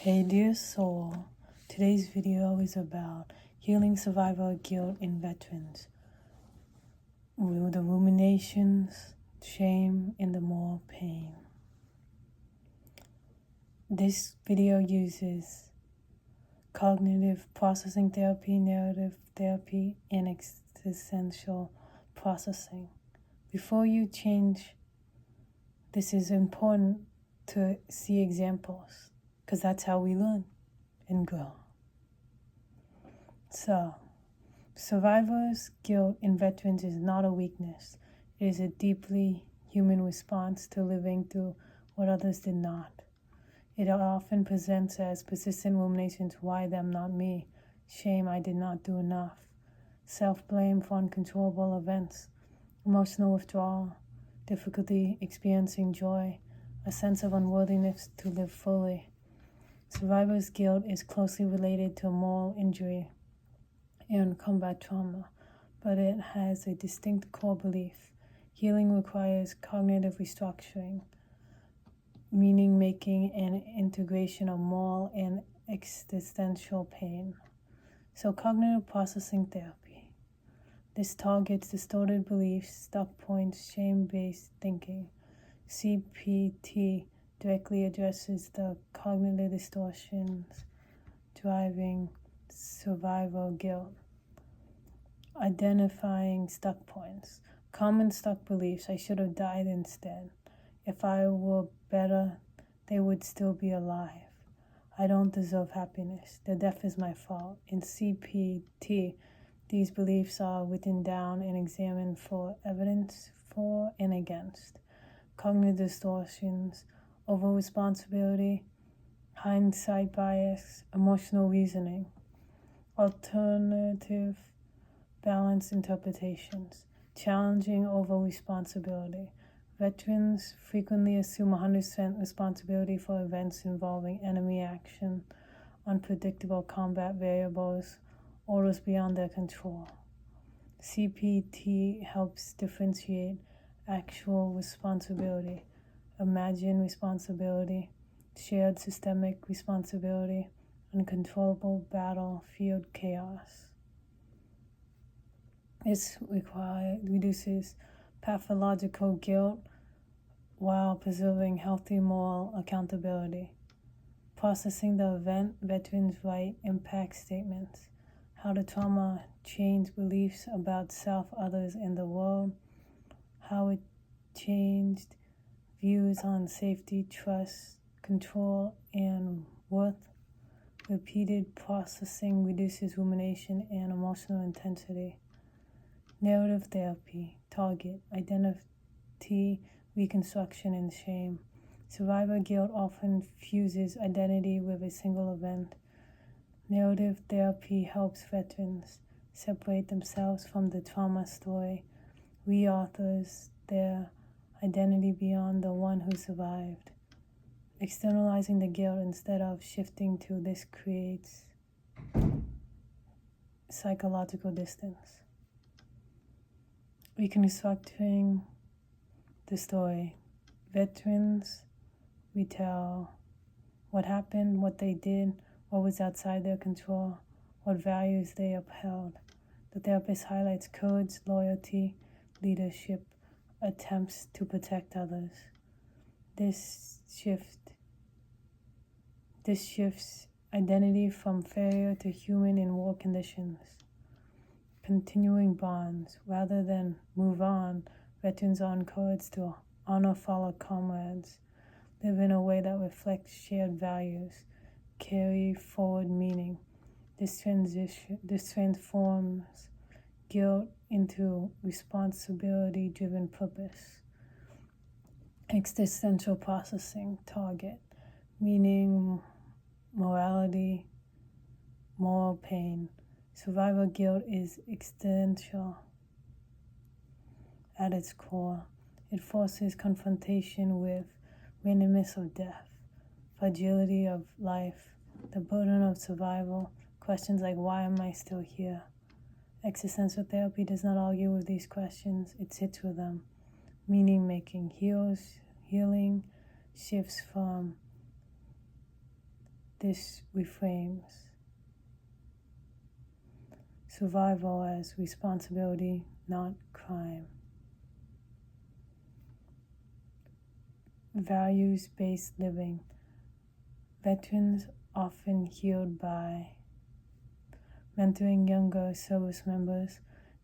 Hey dear soul, today's video is about healing survivor guilt in veterans, the ruminations, shame, and the more pain. This video uses cognitive processing therapy, narrative therapy, and existential processing. Before you change, this is important to see examples, because that's how we learn and grow. So, survivor's guilt in veterans is not a weakness. It is a deeply human response to living through what others did not. It often presents as persistent ruminations, why them, not me, shame, I did not do enough, self-blame for uncontrollable events, emotional withdrawal, difficulty experiencing joy, a sense of unworthiness to live fully. Survivor's guilt is closely related to moral injury and combat trauma, but it has a distinct core belief. Healing requires cognitive restructuring, meaning making, and integration of moral and existential pain. So cognitive processing therapy. This targets distorted beliefs, stuck points, shame-based thinking. CPT directly addresses the cognitive distortions driving survival guilt. Identifying stuck points. Common stuck beliefs: I should have died instead. If I were better, they would still be alive. I don't deserve happiness. Their death is my fault. In CPT, these beliefs are written down and examined for evidence for and against. Cognitive distortions, over-responsibility, hindsight bias, emotional reasoning. Alternative balanced interpretations, challenging over-responsibility. Veterans frequently assume 100% responsibility for events involving enemy action, unpredictable combat variables, orders beyond their control. CPT helps differentiate actual responsibility, imagined responsibility, shared systemic responsibility, uncontrollable battlefield chaos. This reduces pathological guilt while preserving healthy moral accountability. Processing the event, veterans write impact statements. How the trauma changed beliefs about self, others, and the world. How it changed views on safety, trust, control, and worth. Repeated processing reduces rumination and emotional intensity. Narrative therapy. Target: identity reconstruction and shame. Survivor guilt often fuses identity with a single event. Narrative therapy helps veterans separate themselves from the trauma story, reauthors their identity beyond the one who survived. Externalizing the guilt instead of shifting to this creates psychological distance. Reconstructing the story. Veterans retell what happened, what they did, what was outside their control, what values they upheld. The therapist highlights courage, loyalty, leadership, attempts to protect others. This shifts identity from failure to human in war conditions. Continuing bonds. Rather than move on, veterans are encouraged to honor fallen comrades, live in a way that reflects shared values, carry forward meaning. This transforms guilt into responsibility-driven purpose. Existential processing. Target: meaning, morality, moral pain. Survivor guilt is existential at its core. It forces confrontation with randomness of death, fragility of life, the burden of survival, questions like why am I still here? Existential therapy does not argue with these questions, it sits with them. Meaning making. Healing shifts from this reframes survival as responsibility, not crime. Values-based living. Veterans often healed by mentoring younger service members,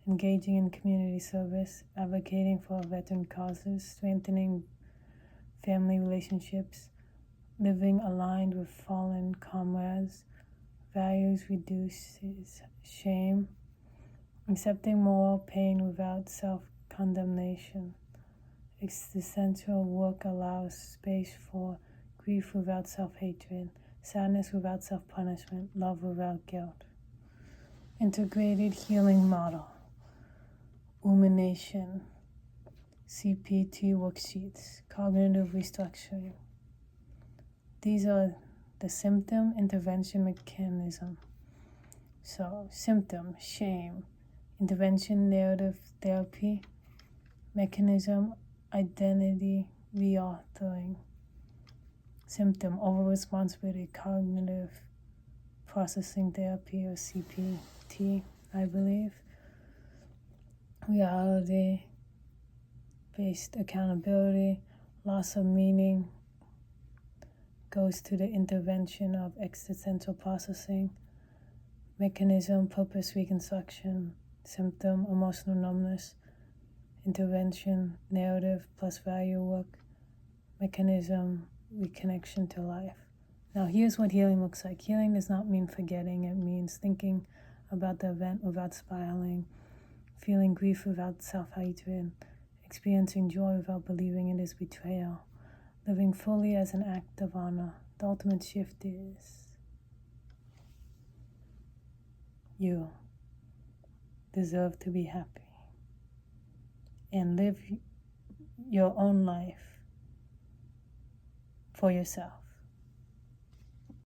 engaging in community service, advocating for veteran causes, strengthening family relationships, living aligned with fallen comrades. Values reduces shame, accepting moral pain without self-condemnation. Existential work allows space for grief without self-hatred, sadness without self-punishment, love without guilt. Integrated healing model. Rumination. CPT worksheets. Cognitive restructuring. These are the symptom intervention mechanism. So, symptom, shame. Intervention, narrative therapy. Mechanism, identity reauthoring. Symptom, over-responsibility, cognitive processing therapy, or CPT, I believe. Reality-based accountability, loss of meaning goes to the intervention of existential processing. Mechanism, purpose reconstruction. Symptom, emotional numbness. Intervention, narrative plus value work. Mechanism, reconnection to life. Now here's what healing looks like. Healing does not mean forgetting. It means thinking about the event without spiraling, feeling grief without self-hatred, experiencing joy without believing it is betrayal, living fully as an act of honor. The ultimate shift is you deserve to be happy and live your own life for yourself.